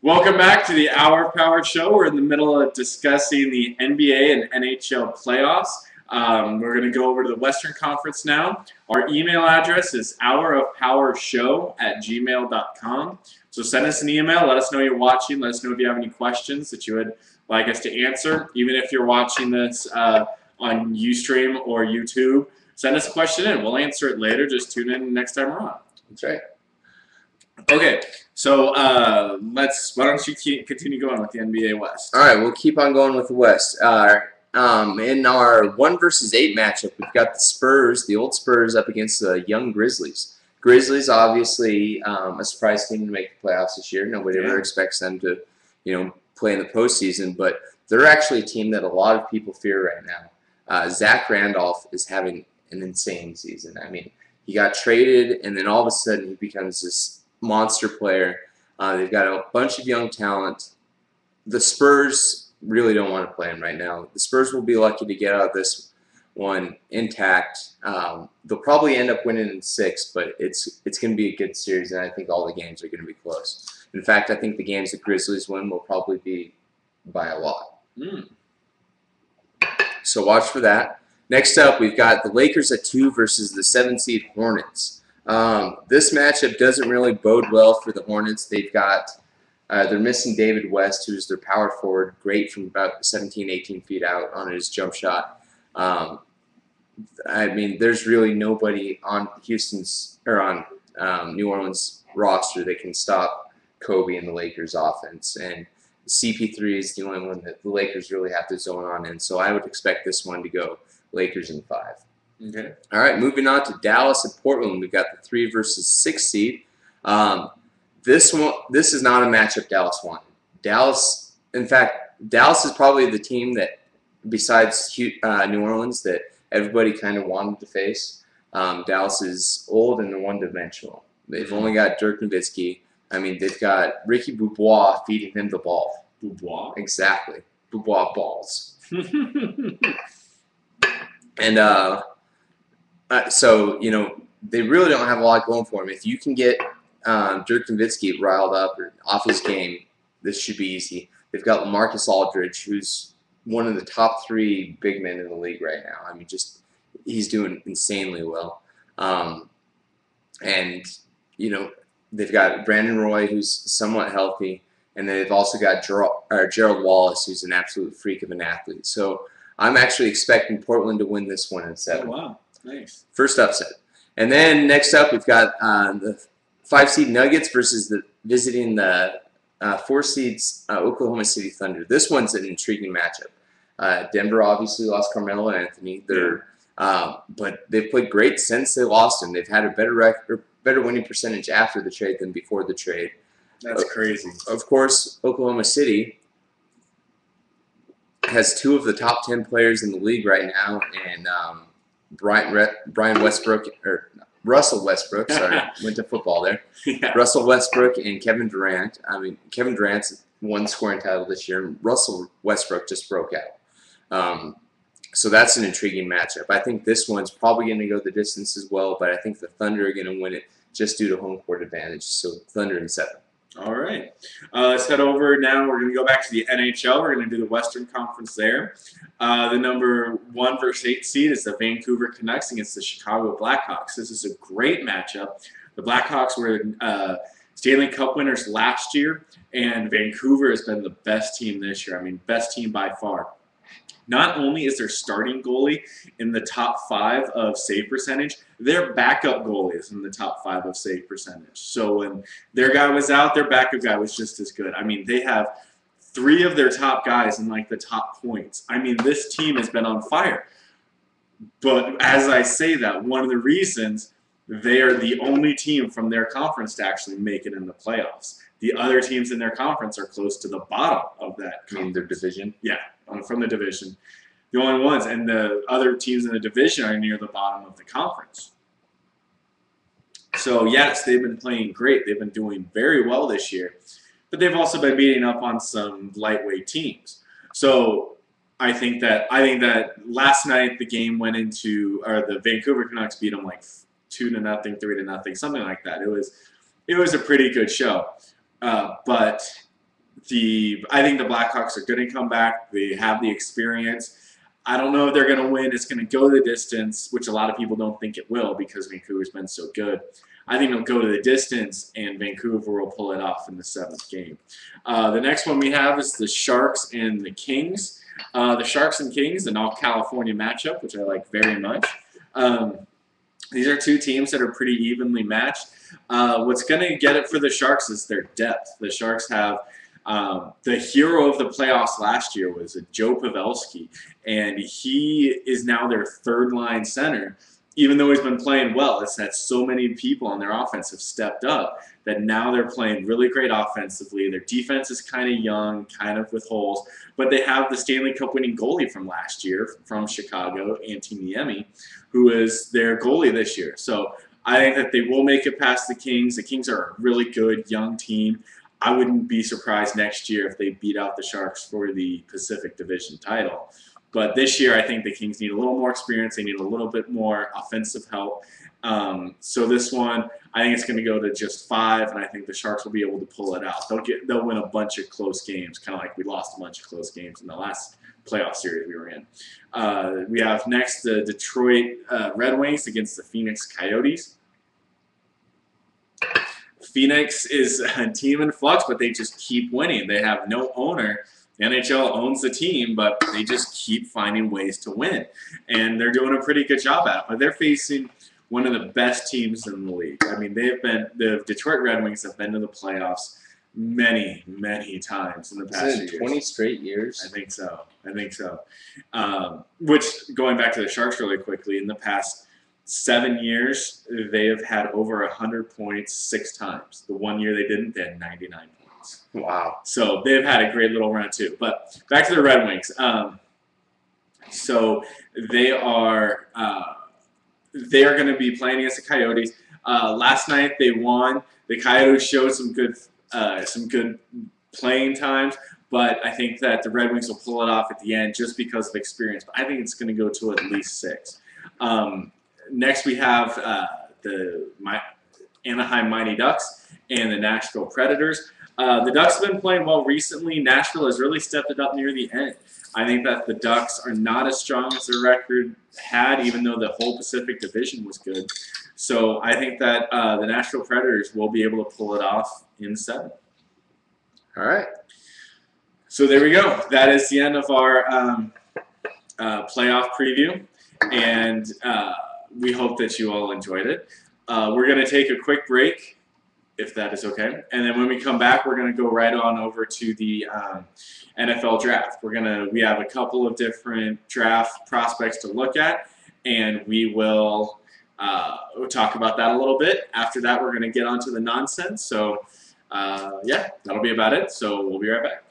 Welcome back to the Hour of Power show. We're in the middle of discussing the NBA and NHL playoffs. We're going to go over to the Western Conference now. Our email address is hourofpowershow@gmail.com. So send us an email. Let us know you're watching. Let us know if you have any questions that you would like us to answer. Even if you're watching this on Ustream or YouTube, send us a question in. We'll answer it later. Just tune in next time we're on. That's right. Okay, so why don't you continue going with the NBA West? All right, we'll keep on going with the West. In our 1 versus 8 matchup, we've got the Spurs, the old Spurs, up against the young Grizzlies. Grizzlies, obviously, a surprise team to make the playoffs this year. Nobody ever expects them to, play in the postseason, but they're actually a team that a lot of people fear right now. Zach Randolph is having an insane season. I mean, he got traded, and then all of a sudden he becomes this monster player. They've got a bunch of young talent. The Spurs really don't want to play him right now. The Spurs will be lucky to get out of this one intact. They'll probably end up winning in 6, but it's going to be a good series, and I think all the games are going to be close. In fact, I think the games the Grizzlies win will probably be by a lot. So watch for that. Next up, we've got the Lakers at 2 versus the 7-seed Hornets. This matchup doesn't really bode well for the Hornets. They're missing David West, who's their power forward, great from about 17, 18 feet out on his jump shot. I mean, there's really nobody on New Orleans roster that can stop Kobe and the Lakers offense. And CP3 is the only one that the Lakers really have to zone on in. So I would expect this one to go Lakers in 5. Okay. All right, moving on to Dallas and Portland. We've got the 3 versus 6 seed. This is not a matchup Dallas wanted. In fact, Dallas is probably the team that, besides New Orleans, that everybody kind of wanted to face. Dallas is old and they're one-dimensional. They've only got Dirk Nowitzki. I mean, they've got Ricky Dubois feeding him the ball. Dubois? Exactly. Dubois balls. And so, they really don't have a lot going for him. If you can get Dirk Nowitzki riled up or off his game, this should be easy. They've got LaMarcus Aldridge, who's one of the top 3 big men in the league right now. I mean, he's doing insanely well. And, they've got Brandon Roy, who's somewhat healthy, and then they've also got Gerald Wallace, who's an absolute freak of an athlete. So I'm actually expecting Portland to win this one in 7. Oh, wow. Nice. First upset. And then next up, we've got the 5-seed Nuggets versus visiting the 4 seeds Oklahoma City Thunder. This one's an intriguing matchup. Denver obviously lost Carmelo Anthony. But they've played great since they lost him. They've had a better winning percentage after the trade than before the trade. That's crazy. Of course, Oklahoma City has 2 of the top 10 players in the league right now, and Russell Westbrook, sorry, went to football there. Yeah. Russell Westbrook and Kevin Durant. I mean, Kevin Durant's won scoring title this year, and Russell Westbrook just broke out. So that's an intriguing matchup. I think this one's probably going to go the distance as well, but I think the Thunder are going to win it just due to home court advantage. So Thunder in 7. All right. Let's head over now. We're going to go back to the NHL. We're going to do the Western Conference there. The number 1 versus 8 seed is the Vancouver Canucks against the Chicago Blackhawks. This is a great matchup. The Blackhawks were Stanley Cup winners last year, and Vancouver has been the best team this year. I mean, best team by far. Not only is their starting goalie in the top 5 of save percentage, their backup goalie is in the top 5 of save percentage. So when their guy was out, their backup guy was just as good. I mean, they have 3 of their top guys in like the top points. I mean, this team has been on fire. But as I say that, one of the reasons they are the only team from their conference to actually make it in the playoffs. The other teams in their conference are close to the bottom of that conference. I mean, their division? Yeah, from the division. The only ones, and the other teams in the division are near the bottom of the conference. So, yes, they've been playing great. They've been doing very well this year. But they've also been beating up on some lightweight teams. So, I think that last night the game went into, or the Vancouver Canucks beat them like 2-0, 3-0, something like that. It was a pretty good show. But I think the Blackhawks are going to come back. They have the experience. I don't know if they're going to win. It's going to go the distance, which a lot of people don't think it will because Vancouver's been so good. I think it'll go to the distance, and Vancouver will pull it off in the 7th game. The next one we have is the Sharks and the Kings. The Sharks and Kings, an all-California matchup, which I like very much. These are two teams that are pretty evenly matched. What's going to get it for the Sharks is their depth. The Sharks have the hero of the playoffs last year was Joe Pavelski, and he is now their 3rd-line center. Even though he's been playing well, it's that so many people on their offense have stepped up that now they're playing really great offensively. Their defense is kind of young, kind of with holes, but they have the Stanley Cup winning goalie from last year from Chicago, Antiniemi, who is their goalie this year. So I think that they will make it past the Kings. The Kings are a really good young team. I wouldn't be surprised next year if they beat out the Sharks for the Pacific Division title. But this year, I think the Kings need a little more experience. They need a little bit more offensive help. So this one, I think it's going to go to just 5, and I think the Sharks will be able to pull it out. They'll win a bunch of close games, kind of like we lost a bunch of close games in the last playoff series we were in. We have next the Detroit Red Wings against the Phoenix Coyotes. Phoenix is a team in flux, but they just keep winning. They have no owner. The NHL owns the team, but they just keep finding ways to win. And they're doing a pretty good job at it. But they're facing one of the best teams in the league. I mean, the Detroit Red Wings have been to the playoffs many, many times in the past few years. 20 straight years? I think so. Which, going back to the Sharks really quickly, in the past 7 years, they have had over 100 points 6 times. The one year they didn't, they had 99 points. Wow. So they've had a great little run too. But back to the Red Wings. So they are going to be playing against the Coyotes. Last night they won. The Coyotes showed some good playing times, but I think that the Red Wings will pull it off at the end just because of experience. But I think it's going to go to at least 6. Next we have the Anaheim Mighty Ducks and the Nashville Predators. The Ducks have been playing well recently. Nashville has really stepped it up near the end. I think that the Ducks are not as strong as their record had, even though the whole Pacific Division was good. So I think that the Nashville Predators will be able to pull it off in 7. All right. So there we go. That is the end of our playoff preview, and we hope that you all enjoyed it. We're going to take a quick break, if that is okay. And then when we come back, we're going to go right on over to the NFL draft. We have a couple of different draft prospects to look at, and we'll talk about that a little bit. After that, we're going to get onto the nonsense. So, yeah, that'll be about it. So we'll be right back.